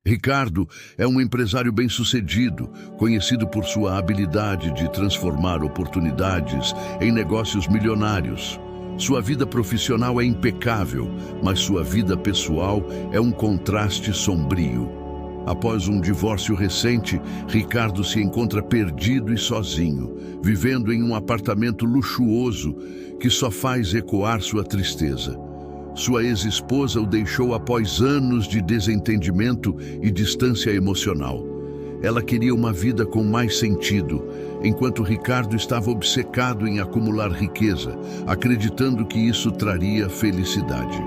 Ricardo é um empresário bem-sucedido, conhecido por sua habilidade de transformar oportunidades em negócios milionários. Sua vida profissional é impecável, mas sua vida pessoal é um contraste sombrio. Após um divórcio recente, Ricardo se encontra perdido e sozinho, vivendo em um apartamento luxuoso que só faz ecoar sua tristeza. Sua ex-esposa o deixou após anos de desentendimento e distância emocional. Ela queria uma vida com mais sentido, enquanto Ricardo estava obcecado em acumular riqueza, acreditando que isso traria felicidade.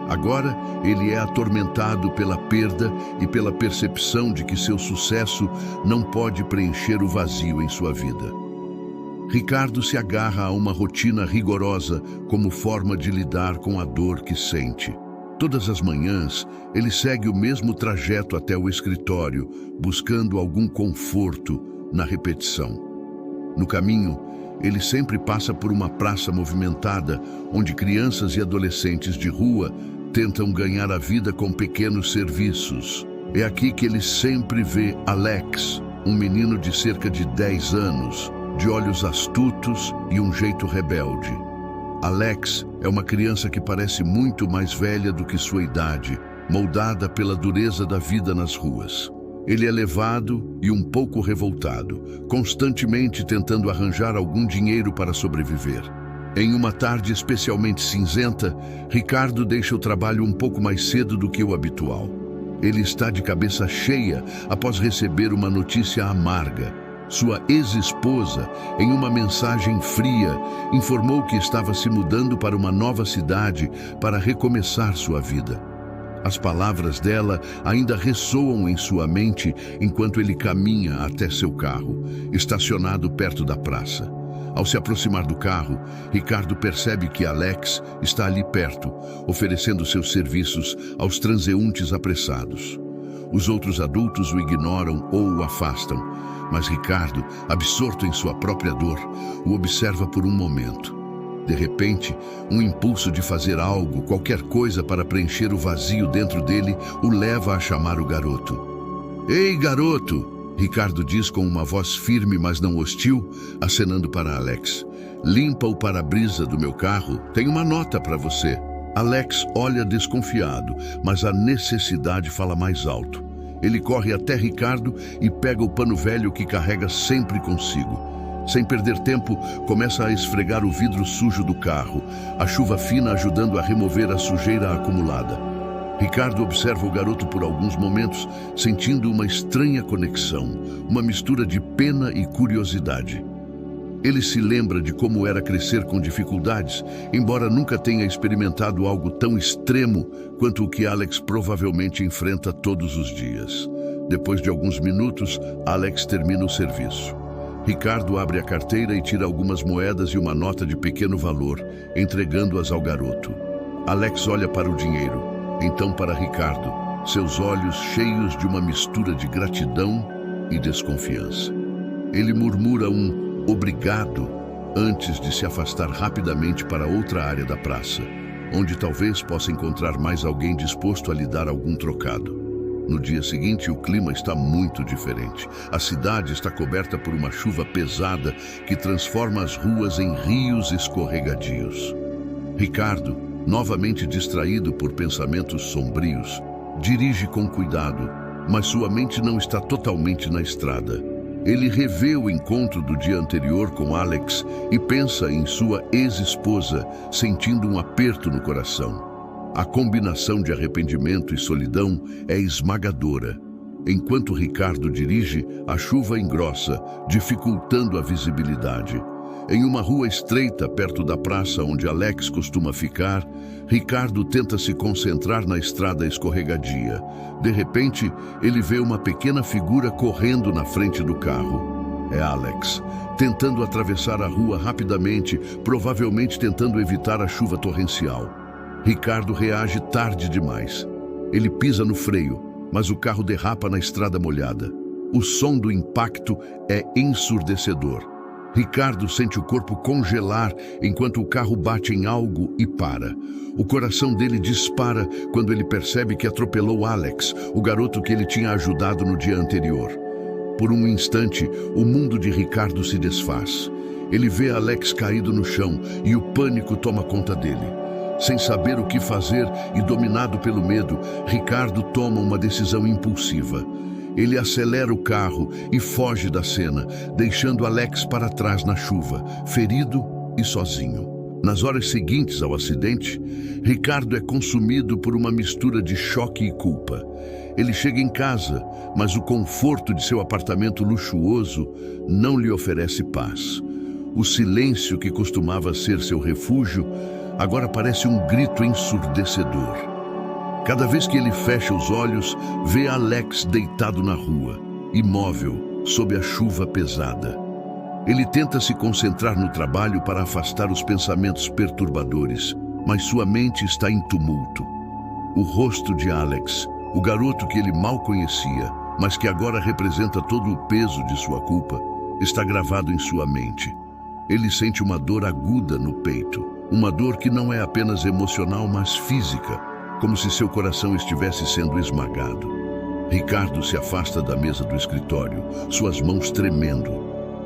Agora, ele é atormentado pela perda e pela percepção de que seu sucesso não pode preencher o vazio em sua vida. Ricardo se agarra a uma rotina rigorosa como forma de lidar com a dor que sente. Todas as manhãs, ele segue o mesmo trajeto até o escritório, buscando algum conforto na repetição. No caminho, ele sempre passa por uma praça movimentada, onde crianças e adolescentes de rua tentam ganhar a vida com pequenos serviços. É aqui que ele sempre vê Alex, um menino de cerca de 10 anos, de olhos astutos e um jeito rebelde. Alex é uma criança que parece muito mais velha do que sua idade, moldada pela dureza da vida nas ruas. Ele é levado e um pouco revoltado, constantemente tentando arranjar algum dinheiro para sobreviver. Em uma tarde especialmente cinzenta, Ricardo deixa o trabalho um pouco mais cedo do que o habitual. Ele está de cabeça cheia após receber uma notícia amarga. Sua ex-esposa, em uma mensagem fria, informou que estava se mudando para uma nova cidade para recomeçar sua vida. As palavras dela ainda ressoam em sua mente enquanto ele caminha até seu carro, estacionado perto da praça. Ao se aproximar do carro, Ricardo percebe que Alex está ali perto, oferecendo seus serviços aos transeuntes apressados. Os outros adultos o ignoram ou o afastam, mas Ricardo, absorto em sua própria dor, o observa por um momento. De repente, um impulso de fazer algo, qualquer coisa para preencher o vazio dentro dele, o leva a chamar o garoto. "Ei, garoto!" Ricardo diz com uma voz firme, mas não hostil, acenando para Alex. "Limpa o para-brisa do meu carro, tem uma nota para você." Alex olha desconfiado, mas a necessidade fala mais alto. Ele corre até Ricardo e pega o pano velho que carrega sempre consigo. Sem perder tempo, começa a esfregar o vidro sujo do carro, a chuva fina ajudando a remover a sujeira acumulada. Ricardo observa o garoto por alguns momentos, sentindo uma estranha conexão, uma mistura de pena e curiosidade. Ele se lembra de como era crescer com dificuldades, embora nunca tenha experimentado algo tão extremo quanto o que Alex provavelmente enfrenta todos os dias. Depois de alguns minutos, Alex termina o serviço. Ricardo abre a carteira e tira algumas moedas e uma nota de pequeno valor, entregando-as ao garoto. Alex olha para o dinheiro, então para Ricardo, seus olhos cheios de uma mistura de gratidão e desconfiança. Ele murmura um "obrigado" antes de se afastar rapidamente para outra área da praça, onde talvez possa encontrar mais alguém disposto a lhe dar algum trocado. No dia seguinte, o clima está muito diferente. A cidade está coberta por uma chuva pesada que transforma as ruas em rios escorregadios. Ricardo, novamente distraído por pensamentos sombrios, dirige com cuidado, mas sua mente não está totalmente na estrada. Ele revê o encontro do dia anterior com Alex e pensa em sua ex-esposa, sentindo um aperto no coração. A combinação de arrependimento e solidão é esmagadora. Enquanto Ricardo dirige, a chuva engrossa, dificultando a visibilidade. Em uma rua estreita perto da praça onde Alex costuma ficar, Ricardo tenta se concentrar na estrada escorregadia. De repente, ele vê uma pequena figura correndo na frente do carro. É Alex, tentando atravessar a rua rapidamente, provavelmente tentando evitar a chuva torrencial. Ricardo reage tarde demais. Ele pisa no freio, mas o carro derrapa na estrada molhada. O som do impacto é ensurdecedor. Ricardo sente o corpo congelar enquanto o carro bate em algo e para. O coração dele dispara quando ele percebe que atropelou Alex, o garoto que ele tinha ajudado no dia anterior. Por um instante, o mundo de Ricardo se desfaz. Ele vê Alex caído no chão e o pânico toma conta dele. Sem saber o que fazer e dominado pelo medo, Ricardo toma uma decisão impulsiva. Ele acelera o carro e foge da cena, deixando Alex para trás na chuva, ferido e sozinho. Nas horas seguintes ao acidente, Ricardo é consumido por uma mistura de choque e culpa. Ele chega em casa, mas o conforto de seu apartamento luxuoso não lhe oferece paz. O silêncio que costumava ser seu refúgio agora parece um grito ensurdecedor. Cada vez que ele fecha os olhos, vê Alex deitado na rua, imóvel, sob a chuva pesada. Ele tenta se concentrar no trabalho para afastar os pensamentos perturbadores, mas sua mente está em tumulto. O rosto de Alex, o garoto que ele mal conhecia, mas que agora representa todo o peso de sua culpa, está gravado em sua mente. Ele sente uma dor aguda no peito, uma dor que não é apenas emocional, mas física, como se seu coração estivesse sendo esmagado. Ricardo se afasta da mesa do escritório, suas mãos tremendo.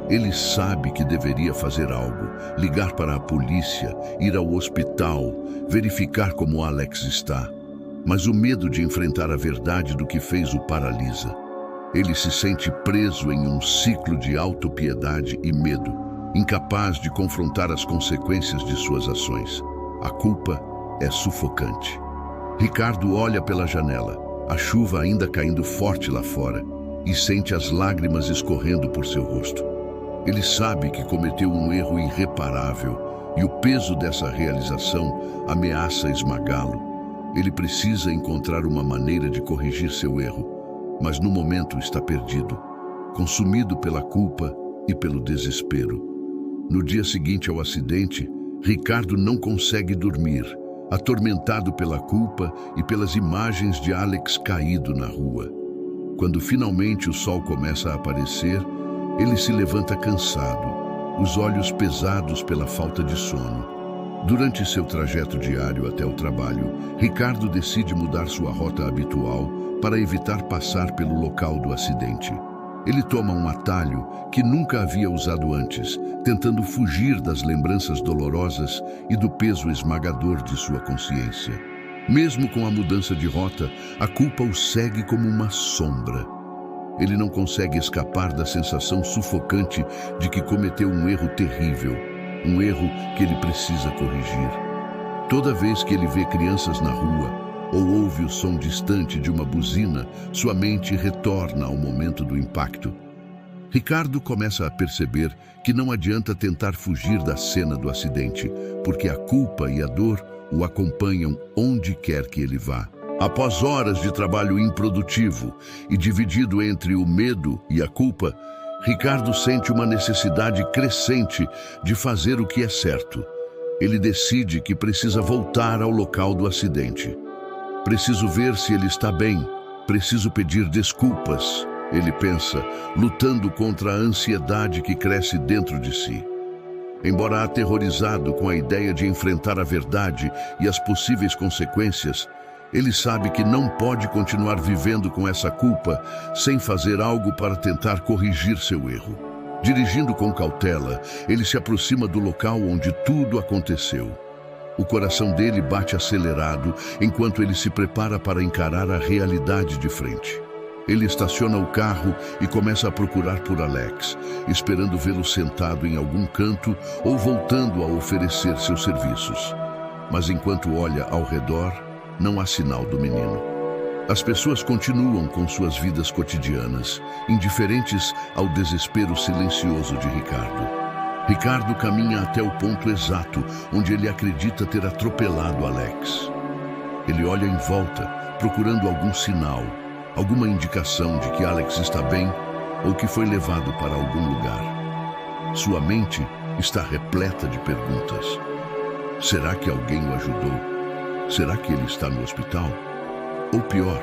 Ele sabe que deveria fazer algo, ligar para a polícia, ir ao hospital, verificar como Alex está. Mas o medo de enfrentar a verdade do que fez o paralisa. Ele se sente preso em um ciclo de autopiedade e medo, incapaz de confrontar as consequências de suas ações. A culpa é sufocante. Ricardo olha pela janela, a chuva ainda caindo forte lá fora, e sente as lágrimas escorrendo por seu rosto. Ele sabe que cometeu um erro irreparável e o peso dessa realização ameaça esmagá-lo. Ele precisa encontrar uma maneira de corrigir seu erro, mas no momento está perdido, consumido pela culpa e pelo desespero. No dia seguinte ao acidente, Ricardo não consegue dormir, atormentado pela culpa e pelas imagens de Alex caído na rua. Quando finalmente o sol começa a aparecer, ele se levanta cansado, os olhos pesados pela falta de sono. Durante seu trajeto diário até o trabalho, Ricardo decide mudar sua rota habitual para evitar passar pelo local do acidente. Ele toma um atalho que nunca havia usado antes, tentando fugir das lembranças dolorosas e do peso esmagador de sua consciência. Mesmo com a mudança de rota, a culpa o segue como uma sombra. Ele não consegue escapar da sensação sufocante de que cometeu um erro terrível, um erro que ele precisa corrigir. Toda vez que ele vê crianças na rua, ou ouve o som distante de uma buzina, sua mente retorna ao momento do impacto. Ricardo começa a perceber que não adianta tentar fugir da cena do acidente, porque a culpa e a dor o acompanham onde quer que ele vá. Após horas de trabalho improdutivo e dividido entre o medo e a culpa, Ricardo sente uma necessidade crescente de fazer o que é certo. Ele decide que precisa voltar ao local do acidente. Preciso ver se ele está bem, preciso pedir desculpas, ele pensa, lutando contra a ansiedade que cresce dentro de si. Embora aterrorizado com a ideia de enfrentar a verdade e as possíveis consequências, ele sabe que não pode continuar vivendo com essa culpa sem fazer algo para tentar corrigir seu erro. Dirigindo com cautela, ele se aproxima do local onde tudo aconteceu. O coração dele bate acelerado enquanto ele se prepara para encarar a realidade de frente. Ele estaciona o carro e começa a procurar por Alex, esperando vê-lo sentado em algum canto ou voltando a oferecer seus serviços. Mas enquanto olha ao redor, não há sinal do menino. As pessoas continuam com suas vidas cotidianas, indiferentes ao desespero silencioso de Ricardo. Ricardo caminha até o ponto exato onde ele acredita ter atropelado Alex. Ele olha em volta, procurando algum sinal, alguma indicação de que Alex está bem ou que foi levado para algum lugar. Sua mente está repleta de perguntas. Será que alguém o ajudou? Será que ele está no hospital? Ou pior,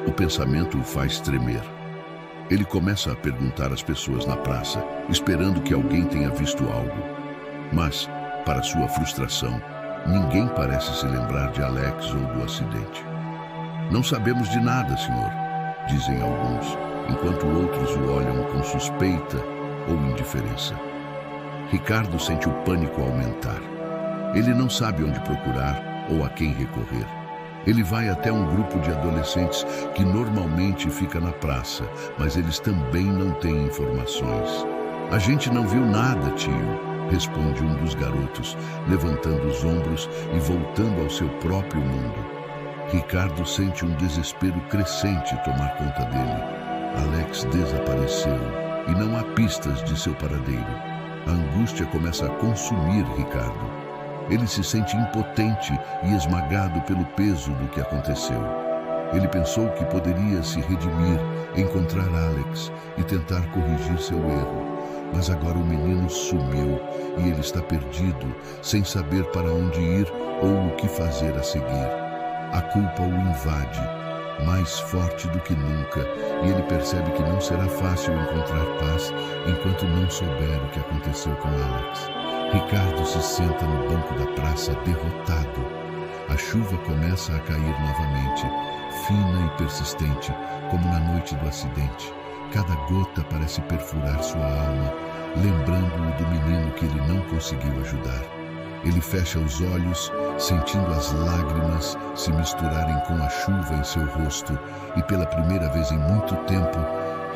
o pensamento o faz tremer. Ele começa a perguntar às pessoas na praça, esperando que alguém tenha visto algo. Mas, para sua frustração, ninguém parece se lembrar de Alex ou do acidente. Não sabemos de nada, senhor, dizem alguns, enquanto outros o olham com suspeita ou indiferença. Ricardo sente o pânico aumentar. Ele não sabe onde procurar ou a quem recorrer. Ele vai até um grupo de adolescentes que normalmente fica na praça, mas eles também não têm informações. A gente não viu nada, tio, responde um dos garotos, levantando os ombros e voltando ao seu próprio mundo. Ricardo sente um desespero crescente tomar conta dele. Alex desapareceu e não há pistas de seu paradeiro. A angústia começa a consumir Ricardo. Ele se sente impotente e esmagado pelo peso do que aconteceu. Ele pensou que poderia se redimir, encontrar Alex e tentar corrigir seu erro. Mas agora o menino sumiu e ele está perdido, sem saber para onde ir ou o que fazer a seguir. A culpa o invade, mais forte do que nunca, e ele percebe que não será fácil encontrar paz enquanto não souber o que aconteceu com Alex. Ricardo se senta no banco da praça derrotado. A chuva começa a cair novamente, fina e persistente, como na noite do acidente. Cada gota parece perfurar sua alma, lembrando-o do menino que ele não conseguiu ajudar. Ele fecha os olhos, sentindo as lágrimas se misturarem com a chuva em seu rosto, e pela primeira vez em muito tempo,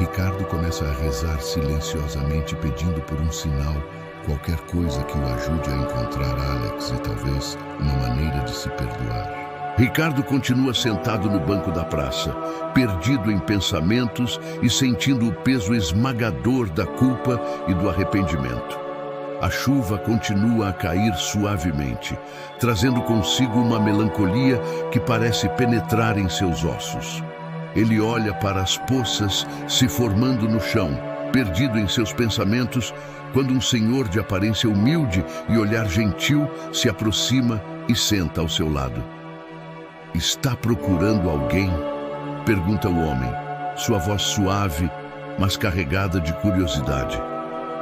Ricardo começa a rezar silenciosamente, pedindo por um sinal, qualquer coisa que o ajude a encontrar Alex e talvez uma maneira de se perdoar. Ricardo continua sentado no banco da praça, perdido em pensamentos e sentindo o peso esmagador da culpa e do arrependimento. A chuva continua a cair suavemente, trazendo consigo uma melancolia que parece penetrar em seus ossos. Ele olha para as poças se formando no chão, perdido em seus pensamentos, quando um senhor de aparência humilde e olhar gentil se aproxima e senta ao seu lado. "Está procurando alguém?" pergunta o homem, sua voz suave, mas carregada de curiosidade.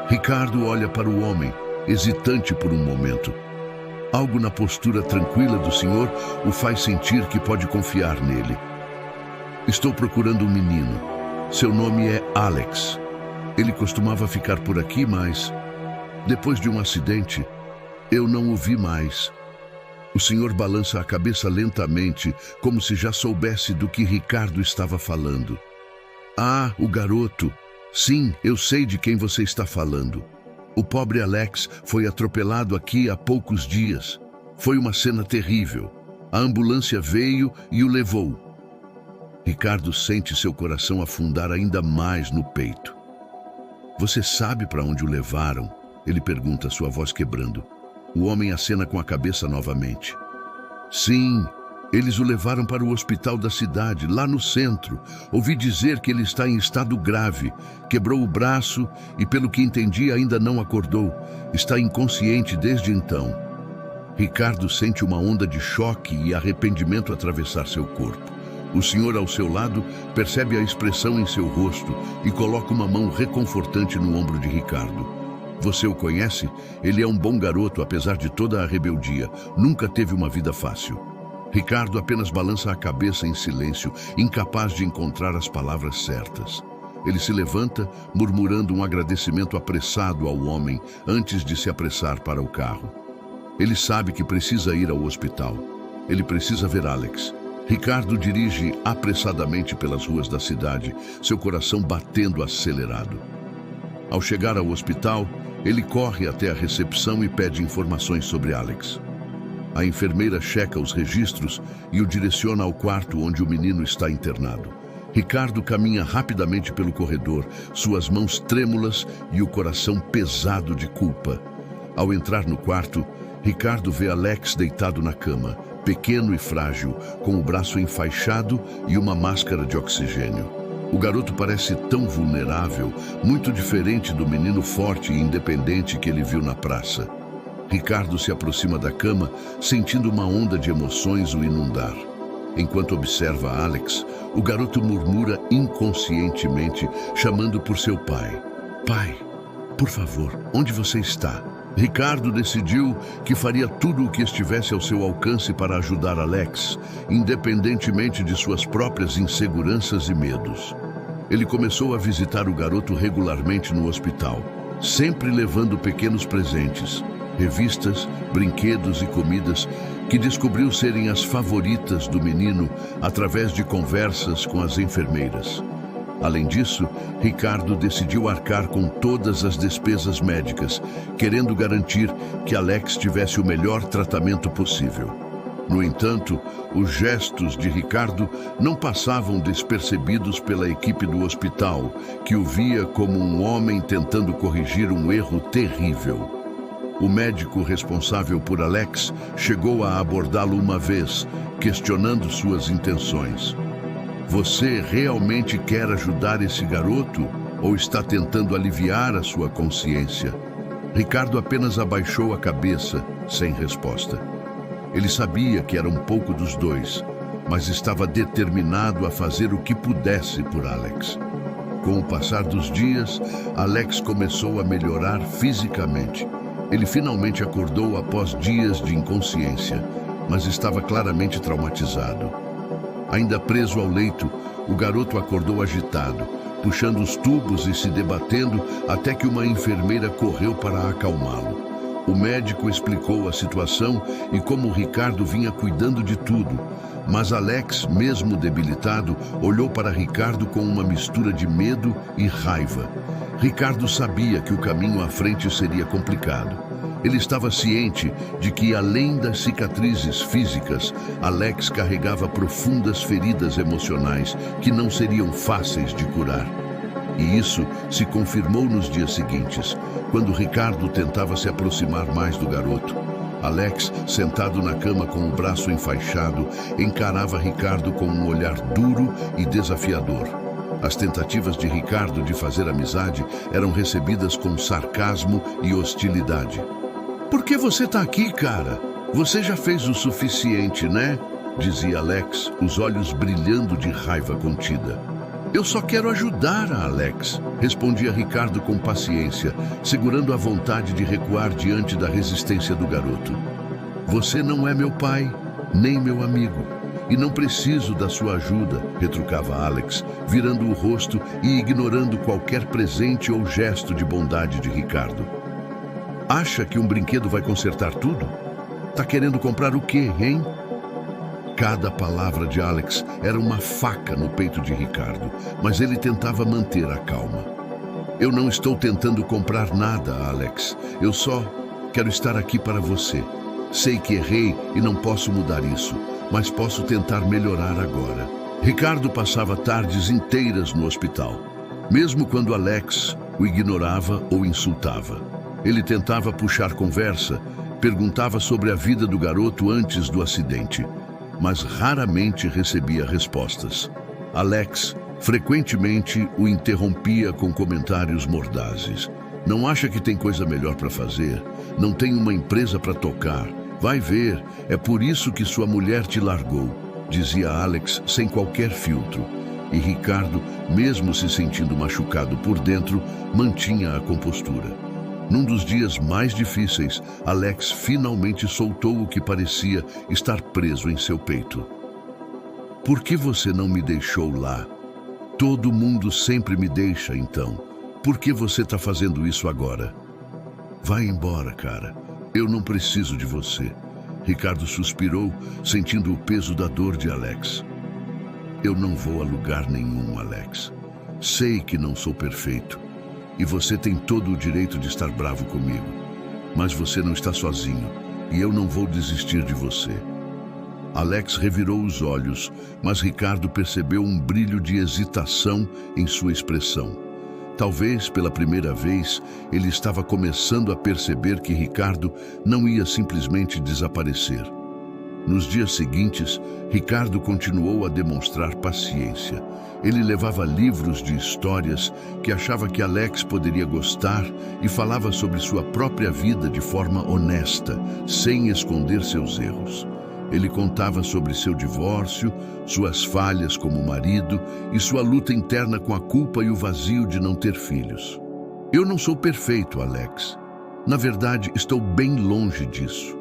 Ricardo olha para o homem, hesitante por um momento. Algo na postura tranquila do senhor o faz sentir que pode confiar nele. "Estou procurando um menino. Seu nome é Alex. Ele costumava ficar por aqui, mas depois de um acidente, eu não o vi mais." O senhor balança a cabeça lentamente, como se já soubesse do que Ricardo estava falando. "Ah, o garoto. Sim, eu sei de quem você está falando. O pobre Alex foi atropelado aqui há poucos dias. Foi uma cena terrível. A ambulância veio e o levou." Ricardo sente seu coração afundar ainda mais no peito. "Você sabe para onde o levaram?" ele pergunta, sua voz quebrando. O homem acena com a cabeça novamente. "Sim, eles o levaram para o hospital da cidade, lá no centro. Ouvi dizer que ele está em estado grave. Quebrou o braço e, pelo que entendi, ainda não acordou. Está inconsciente desde então." Ricardo sente uma onda de choque e arrependimento atravessar seu corpo. O senhor ao seu lado percebe a expressão em seu rosto e coloca uma mão reconfortante no ombro de Ricardo. "Você o conhece? Ele é um bom garoto, apesar de toda a rebeldia. Nunca teve uma vida fácil." Ricardo apenas balança a cabeça em silêncio, incapaz de encontrar as palavras certas. Ele se levanta, murmurando um agradecimento apressado ao homem, antes de se apressar para o carro. Ele sabe que precisa ir ao hospital. Ele precisa ver Alex. Ricardo dirige apressadamente pelas ruas da cidade, seu coração batendo acelerado. Ao chegar ao hospital, ele corre até a recepção e pede informações sobre Alex. A enfermeira checa os registros e o direciona ao quarto onde o menino está internado. Ricardo caminha rapidamente pelo corredor, suas mãos trêmulas e o coração pesado de culpa. Ao entrar no quarto, Ricardo vê Alex deitado na cama, pequeno e frágil, com o braço enfaixado e uma máscara de oxigênio. O garoto parece tão vulnerável, muito diferente do menino forte e independente que ele viu na praça. Ricardo se aproxima da cama, sentindo uma onda de emoções o inundar. Enquanto observa Alex, O garoto murmura inconscientemente, chamando por seu pai. Pai, por favor, onde você está? Ricardo decidiu que faria tudo o que estivesse ao seu alcance para ajudar Alex, independentemente de suas próprias inseguranças e medos. Ele começou a visitar o garoto regularmente no hospital, sempre levando pequenos presentes, revistas, brinquedos e comidas que descobriu serem as favoritas do menino através de conversas com as enfermeiras. Além disso, Ricardo decidiu arcar com todas as despesas médicas, querendo garantir que Alex tivesse o melhor tratamento possível. No entanto, os gestos de Ricardo não passavam despercebidos pela equipe do hospital, que o via como um homem tentando corrigir um erro terrível. O médico responsável por Alex chegou a abordá-lo uma vez, questionando suas intenções. Você realmente quer ajudar esse garoto ou está tentando aliviar a sua consciência? Ricardo apenas abaixou a cabeça, sem resposta. Ele sabia que era um pouco dos dois, mas estava determinado a fazer o que pudesse por Alex. Com o passar dos dias, Alex começou a melhorar fisicamente. Ele finalmente acordou após dias de inconsciência, mas estava claramente traumatizado. Ainda preso ao leito, o garoto acordou agitado, puxando os tubos e se debatendo até que uma enfermeira correu para acalmá-lo. O médico explicou a situação e como Ricardo vinha cuidando de tudo, mas Alex, mesmo debilitado, olhou para Ricardo com uma mistura de medo e raiva. Ricardo sabia que o caminho à frente seria complicado. Ele estava ciente de que, além das cicatrizes físicas, Alex carregava profundas feridas emocionais que não seriam fáceis de curar. E isso se confirmou nos dias seguintes, quando Ricardo tentava se aproximar mais do garoto. Alex, sentado na cama com o braço enfaixado, encarava Ricardo com um olhar duro e desafiador. As tentativas de Ricardo de fazer amizade eram recebidas com sarcasmo e hostilidade. Por que você tá aqui, cara? Você já fez o suficiente, né? Dizia Alex, os olhos brilhando de raiva contida. Eu só quero ajudar a Alex, respondia Ricardo com paciência, segurando a vontade de recuar diante da resistência do garoto. Você não é meu pai, nem meu amigo, e não preciso da sua ajuda, retrucava Alex, virando o rosto e ignorando qualquer presente ou gesto de bondade de Ricardo. Acha que um brinquedo vai consertar tudo? Tá querendo comprar o quê, hein? Cada palavra de Alex era uma faca no peito de Ricardo, mas ele tentava manter a calma. Eu não estou tentando comprar nada, Alex. Eu só quero estar aqui para você. Sei que errei e não posso mudar isso, mas posso tentar melhorar agora. Ricardo passava tardes inteiras no hospital, mesmo quando Alex o ignorava ou insultava. Ele tentava puxar conversa, perguntava sobre a vida do garoto antes do acidente, mas raramente recebia respostas. Alex frequentemente o interrompia com comentários mordazes. Não acha que tem coisa melhor para fazer? Não tem uma empresa para tocar? Vai ver, é por isso que sua mulher te largou, dizia Alex sem qualquer filtro. E Ricardo, mesmo se sentindo machucado por dentro, mantinha a compostura. Num dos dias mais difíceis, Alex finalmente soltou o que parecia estar preso em seu peito. Por que você não me deixou lá? Todo mundo sempre me deixa, então. Por que você está fazendo isso agora? Vai embora, cara. Eu não preciso de você. Ricardo suspirou, sentindo o peso da dor de Alex. Eu não vou a lugar nenhum, Alex. Sei que não sou perfeito. E você tem todo o direito de estar bravo comigo. Mas você não está sozinho, e eu não vou desistir de você. Alex revirou os olhos, mas Ricardo percebeu um brilho de hesitação em sua expressão. Talvez, pela primeira vez, ele estava começando a perceber que Ricardo não ia simplesmente desaparecer. Nos dias seguintes, Ricardo continuou a demonstrar paciência. Ele levava livros de histórias que achava que Alex poderia gostar e falava sobre sua própria vida de forma honesta, sem esconder seus erros. Ele contava sobre seu divórcio, suas falhas como marido e sua luta interna com a culpa e o vazio de não ter filhos. Eu não sou perfeito, Alex. Na verdade, estou bem longe disso.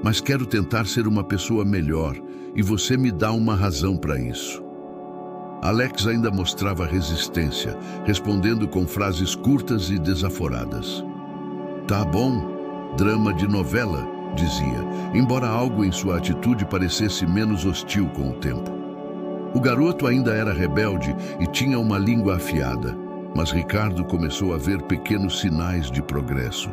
Mas quero tentar ser uma pessoa melhor e você me dá uma razão para isso. Alex ainda mostrava resistência, respondendo com frases curtas e desaforadas. Tá bom, drama de novela, dizia, embora algo em sua atitude parecesse menos hostil com o tempo. O garoto ainda era rebelde e tinha uma língua afiada, mas Ricardo começou a ver pequenos sinais de progresso.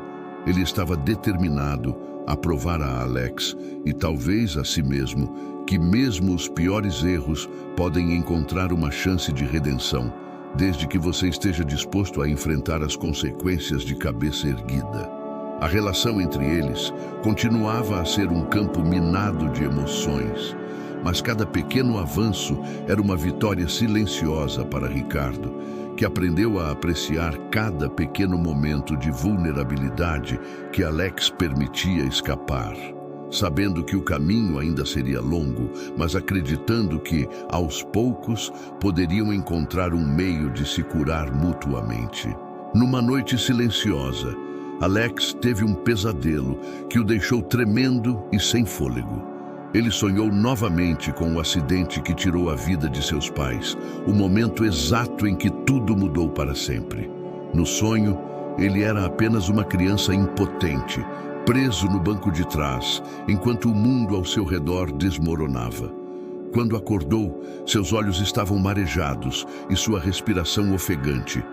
Ele estava determinado a provar a Alex, e talvez a si mesmo, que mesmo os piores erros podem encontrar uma chance de redenção, desde que você esteja disposto a enfrentar as consequências de cabeça erguida. A relação entre eles continuava a ser um campo minado de emoções, mas cada pequeno avanço era uma vitória silenciosa para Ricardo, que aprendeu a apreciar cada pequeno momento de vulnerabilidade que Alex permitia escapar, sabendo que o caminho ainda seria longo, mas acreditando que, aos poucos, poderiam encontrar um meio de se curar mutuamente. Numa noite silenciosa, Alex teve um pesadelo que o deixou tremendo e sem fôlego. Ele sonhou novamente com o acidente que tirou a vida de seus pais, o momento exato em que tudo mudou para sempre. No sonho, ele era apenas uma criança impotente, preso no banco de trás, enquanto o mundo ao seu redor desmoronava. Quando acordou, seus olhos estavam marejados e sua respiração ofegante.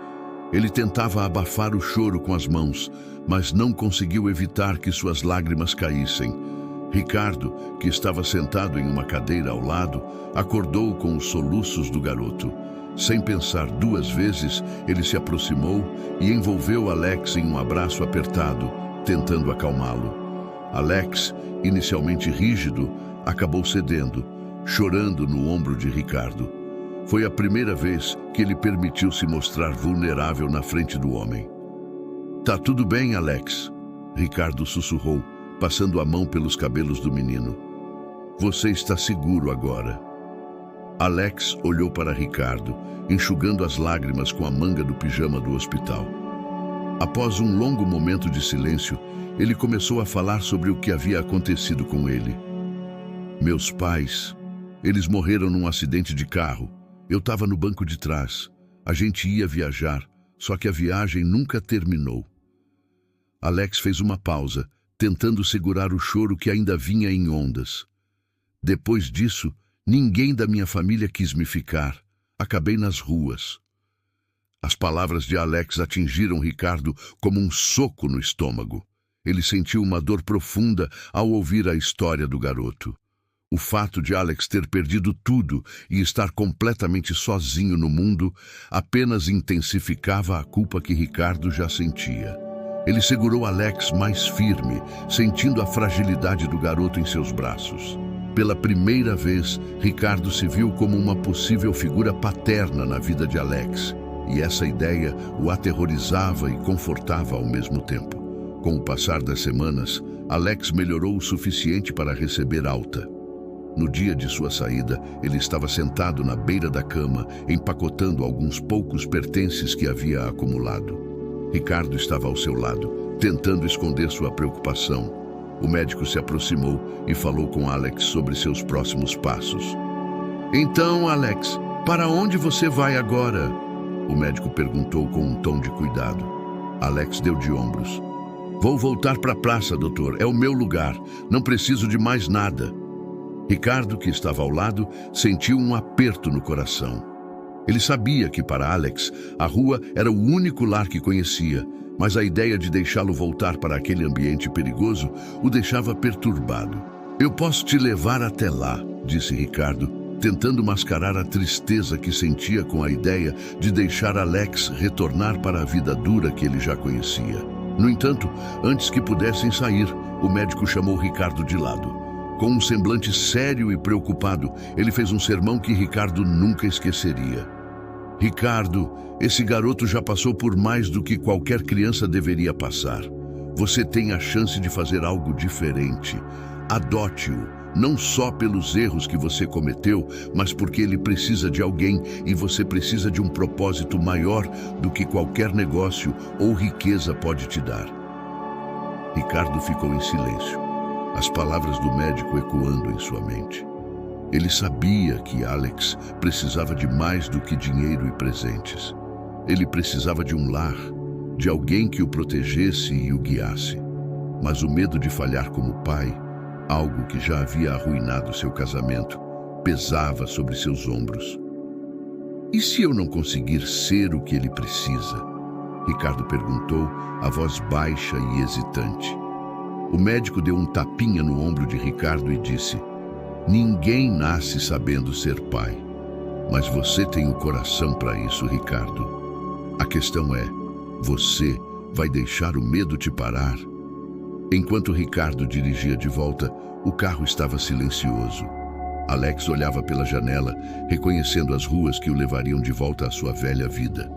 Ele tentava abafar o choro com as mãos, mas não conseguiu evitar que suas lágrimas caíssem. Ricardo, que estava sentado em uma cadeira ao lado, acordou com os soluços do garoto. Sem pensar duas vezes, ele se aproximou e envolveu Alex em um abraço apertado, tentando acalmá-lo. Alex, inicialmente rígido, acabou cedendo, chorando no ombro de Ricardo. Foi a primeira vez que ele permitiu se mostrar vulnerável na frente do homem. Tá tudo bem, Alex, Ricardo sussurrou, passando a mão pelos cabelos do menino. Você está seguro agora. Alex olhou para Ricardo, enxugando as lágrimas com a manga do pijama do hospital. Após um longo momento de silêncio, ele começou a falar sobre o que havia acontecido com ele. Meus pais, eles morreram num acidente de carro. Eu estava no banco de trás. A gente ia viajar, só que a viagem nunca terminou. Alex fez uma pausa, tentando segurar o choro que ainda vinha em ondas. Depois disso, ninguém da minha família quis me ficar. Acabei nas ruas. As palavras de Alex atingiram Ricardo como um soco no estômago. Ele sentiu uma dor profunda ao ouvir a história do garoto. O fato de Alex ter perdido tudo e estar completamente sozinho no mundo apenas intensificava a culpa que Ricardo já sentia. Ele segurou Alex mais firme, sentindo a fragilidade do garoto em seus braços. Pela primeira vez, Ricardo se viu como uma possível figura paterna na vida de Alex, e essa ideia o aterrorizava e confortava ao mesmo tempo. Com o passar das semanas, Alex melhorou o suficiente para receber alta. No dia de sua saída, ele estava sentado na beira da cama, empacotando alguns poucos pertences que havia acumulado. Ricardo estava ao seu lado, tentando esconder sua preocupação. O médico se aproximou e falou com Alex sobre seus próximos passos. Então, Alex, para onde você vai agora? O médico perguntou com um tom de cuidado. Alex deu de ombros. Vou voltar para a praça, doutor. É o meu lugar. Não preciso de mais nada. Ricardo, que estava ao lado, sentiu um aperto no coração. Ele sabia que para Alex, a rua era o único lar que conhecia, mas a ideia de deixá-lo voltar para aquele ambiente perigoso o deixava perturbado. Eu posso te levar até lá, disse Ricardo, tentando mascarar a tristeza que sentia com a ideia de deixar Alex retornar para a vida dura que ele já conhecia. No entanto, antes que pudessem sair, o médico chamou Ricardo de lado. Com um semblante sério e preocupado, ele fez um sermão que Ricardo nunca esqueceria. Ricardo, esse garoto já passou por mais do que qualquer criança deveria passar. Você tem a chance de fazer algo diferente. Adote-o, não só pelos erros que você cometeu, mas porque ele precisa de alguém e você precisa de um propósito maior do que qualquer negócio ou riqueza pode te dar. Ricardo ficou em silêncio, as palavras do médico ecoando em sua mente. Ele sabia que Alex precisava de mais do que dinheiro e presentes. Ele precisava de um lar, de alguém que o protegesse e o guiasse. Mas o medo de falhar como pai, algo que já havia arruinado seu casamento, pesava sobre seus ombros. E se eu não conseguir ser o que ele precisa? Ricardo perguntou, a voz baixa e hesitante. O médico deu um tapinha no ombro de Ricardo e disse: ninguém nasce sabendo ser pai. Mas você tem o coração para isso, Ricardo. A questão é, você vai deixar o medo te parar? Enquanto Ricardo dirigia de volta, o carro estava silencioso. Alex olhava pela janela, reconhecendo as ruas que o levariam de volta à sua velha vida.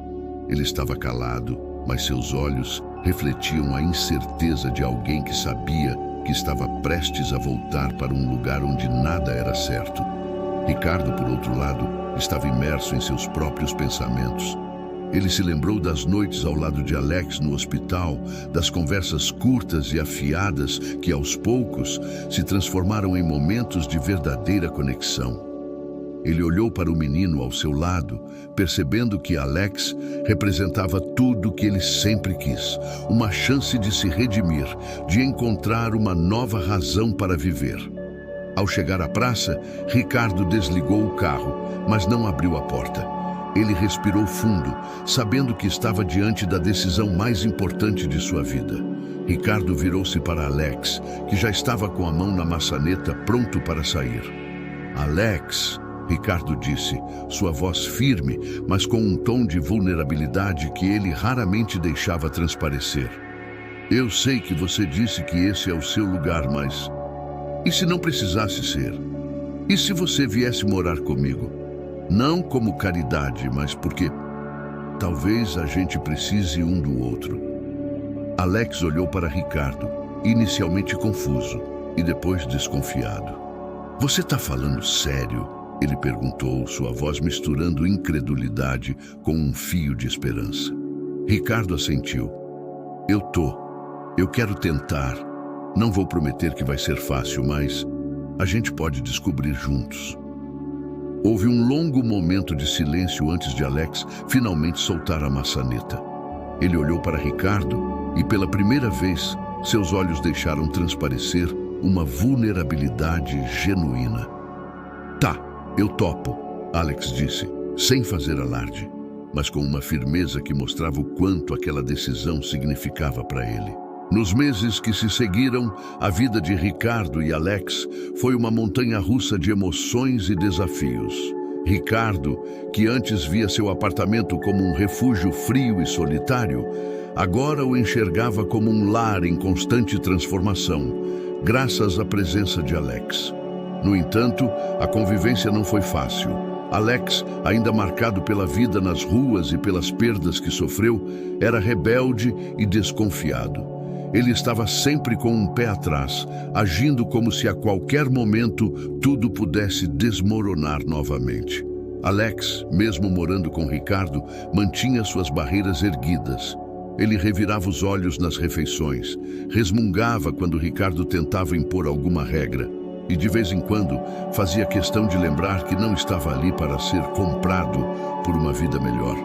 Ele estava calado, mas seus olhos refletiam a incerteza de alguém que sabia que estava prestes a voltar para um lugar onde nada era certo. Ricardo, por outro lado, estava imerso em seus próprios pensamentos. Ele se lembrou das noites ao lado de Alex no hospital, das conversas curtas e afiadas que, aos poucos, se transformaram em momentos de verdadeira conexão. Ele olhou para o menino ao seu lado, percebendo que Alex representava tudo o que ele sempre quis, uma chance de se redimir, de encontrar uma nova razão para viver. Ao chegar à praça, Ricardo desligou o carro, mas não abriu a porta. Ele respirou fundo, sabendo que estava diante da decisão mais importante de sua vida. Ricardo virou-se para Alex, que já estava com a mão na maçaneta, pronto para sair. Alex, Ricardo disse, sua voz firme, mas com um tom de vulnerabilidade que ele raramente deixava transparecer. Eu sei que você disse que esse é o seu lugar, mas... e se não precisasse ser? E se você viesse morar comigo? Não como caridade, mas porque talvez a gente precise um do outro. Alex olhou para Ricardo, inicialmente confuso e depois desconfiado. Você está falando sério? Ele perguntou, sua voz misturando incredulidade com um fio de esperança. Ricardo assentiu. Eu quero tentar. Não vou prometer que vai ser fácil, mas a gente pode descobrir juntos. Houve um longo momento de silêncio antes de Alex finalmente soltar a maçaneta. Ele olhou para Ricardo e, pela primeira vez, seus olhos deixaram transparecer uma vulnerabilidade genuína. Tá, eu topo, Alex disse, sem fazer alarde, mas com uma firmeza que mostrava o quanto aquela decisão significava para ele. Nos meses que se seguiram, a vida de Ricardo e Alex foi uma montanha-russa de emoções e desafios. Ricardo, que antes via seu apartamento como um refúgio frio e solitário, agora o enxergava como um lar em constante transformação, graças à presença de Alex. No entanto, a convivência não foi fácil. Alex, ainda marcado pela vida nas ruas e pelas perdas que sofreu, era rebelde e desconfiado. Ele estava sempre com um pé atrás, agindo como se a qualquer momento tudo pudesse desmoronar novamente. Alex, mesmo morando com Ricardo, mantinha suas barreiras erguidas. Ele revirava os olhos nas refeições, resmungava quando Ricardo tentava impor alguma regra e, de vez em quando, fazia questão de lembrar que não estava ali para ser comprado por uma vida melhor.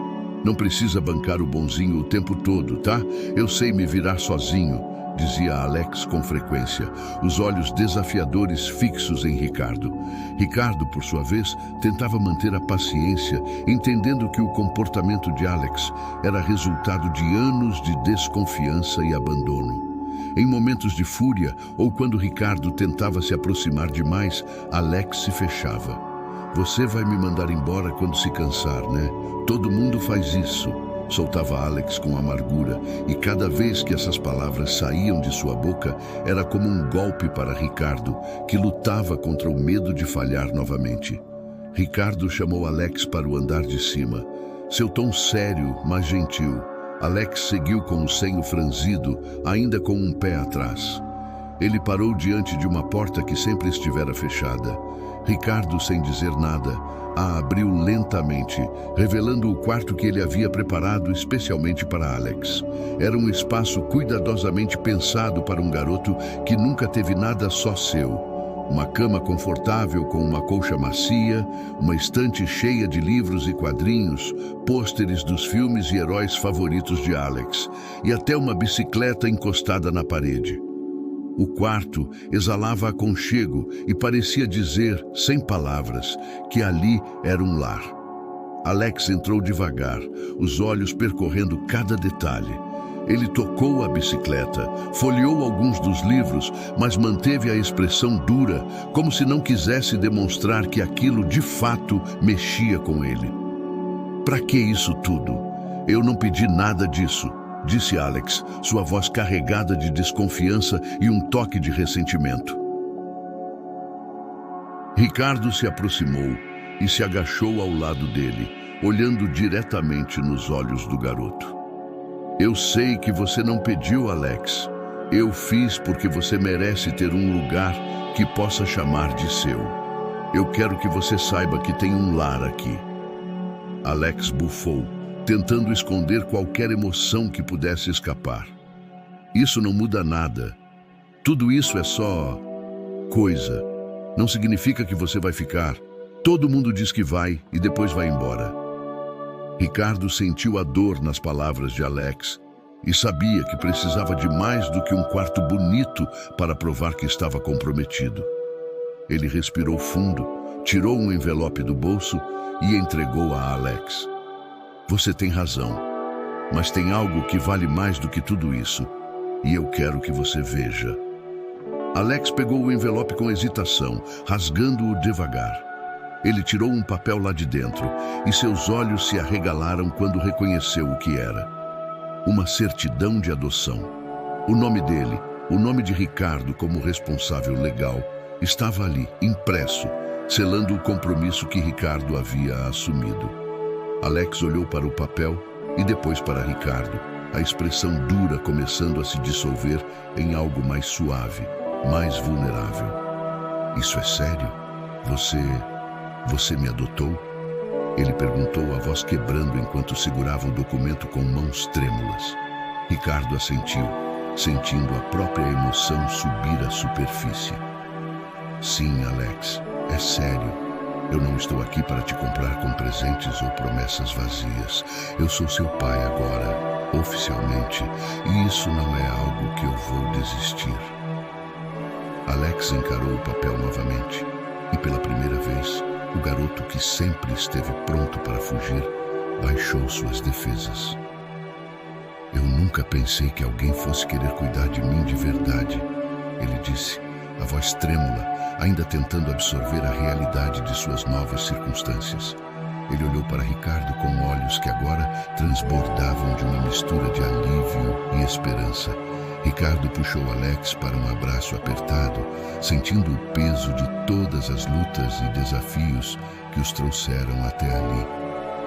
Não precisa bancar o bonzinho o tempo todo, tá? Eu sei me virar sozinho, dizia Alex com frequência, os olhos desafiadores fixos em Ricardo. Ricardo, por sua vez, tentava manter a paciência, entendendo que o comportamento de Alex era resultado de anos de desconfiança e abandono. Em momentos de fúria, ou quando Ricardo tentava se aproximar demais, Alex se fechava. Você vai me mandar embora quando se cansar, né? Todo mundo faz isso, soltava Alex com amargura, e cada vez que essas palavras saíam de sua boca, era como um golpe para Ricardo, que lutava contra o medo de falhar novamente. Ricardo chamou Alex para o andar de cima. Seu tom sério, mas gentil. Alex seguiu com o senho franzido, ainda com um pé atrás. Ele parou diante de uma porta que sempre estivera fechada. Ricardo, sem dizer nada, a abriu lentamente, revelando o quarto que ele havia preparado especialmente para Alex. Era um espaço cuidadosamente pensado para um garoto que nunca teve nada só seu. Uma cama confortável com uma colcha macia, uma estante cheia de livros e quadrinhos, pôsteres dos filmes e heróis favoritos de Alex, e até uma bicicleta encostada na parede. O quarto exalava aconchego e parecia dizer, sem palavras, que ali era um lar. Alex entrou devagar, os olhos percorrendo cada detalhe. Ele tocou a bicicleta, folheou alguns dos livros, mas manteve a expressão dura, como se não quisesse demonstrar que aquilo de fato mexia com ele. "Para que isso tudo? Eu não pedi nada disso", disse Alex, sua voz carregada de desconfiança e um toque de ressentimento. Ricardo se aproximou e se agachou ao lado dele, olhando diretamente nos olhos do garoto. "Eu sei que você não pediu, Alex. Eu fiz porque você merece ter um lugar que possa chamar de seu. Eu quero que você saiba que tem um lar aqui." Alex bufou, tentando esconder qualquer emoção que pudesse escapar. "Isso não muda nada. Tudo isso é só coisa. Não significa que você vai ficar. Todo mundo diz que vai e depois vai embora." Ricardo sentiu a dor nas palavras de Alex e sabia que precisava de mais do que um quarto bonito para provar que estava comprometido. Ele respirou fundo, tirou um envelope do bolso e entregou a Alex. "Você tem razão, mas tem algo que vale mais do que tudo isso, e eu quero que você veja." Alex pegou o envelope com hesitação, rasgando-o devagar. Ele tirou um papel lá de dentro e seus olhos se arregalaram quando reconheceu o que era. Uma certidão de adoção. O nome dele, o nome de Ricardo como responsável legal, estava ali, impresso, selando o compromisso que Ricardo havia assumido. Alex olhou para o papel e depois para Ricardo, a expressão dura começando a se dissolver em algo mais suave, mais vulnerável. "Isso é sério? Você me adotou?" Ele perguntou, a voz quebrando enquanto segurava o documento com mãos trêmulas. Ricardo assentiu, sentindo a própria emoção subir à superfície. "Sim, Alex, é sério. Eu não estou aqui para te comprar com presentes ou promessas vazias. Eu sou seu pai agora, oficialmente, e isso não é algo que eu vou desistir." Alex encarou o papel novamente, e pela primeira vez, o garoto que sempre esteve pronto para fugir, baixou suas defesas. "Eu nunca pensei que alguém fosse querer cuidar de mim de verdade", ele disse, a voz trêmula, ainda tentando absorver a realidade de suas novas circunstâncias. Ele olhou para Ricardo com olhos que agora transbordavam de uma mistura de alívio e esperança. Ricardo puxou Alex para um abraço apertado, sentindo o peso de todas as lutas e desafios que os trouxeram até ali.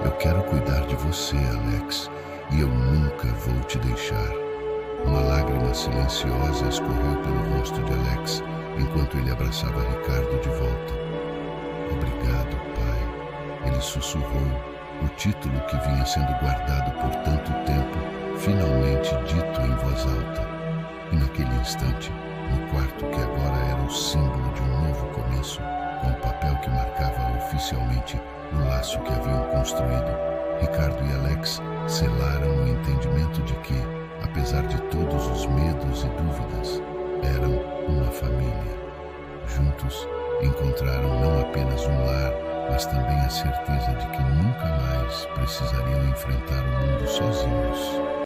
"Eu quero cuidar de você, Alex, e eu nunca vou te deixar." Uma lágrima silenciosa escorreu pelo rosto de Alex, enquanto ele abraçava Ricardo de volta. "Obrigado, pai." Ele sussurrou, o título que vinha sendo guardado por tanto tempo, finalmente dito em voz alta. E naquele instante, no quarto que agora era o símbolo de um novo começo, com o papel que marcava oficialmente o laço que haviam construído, Ricardo e Alex selaram o entendimento de que, apesar de todos os medos e dúvidas, eram uma família. Juntos, encontraram não apenas um lar, mas também a certeza de que nunca mais precisariam enfrentar o mundo sozinhos.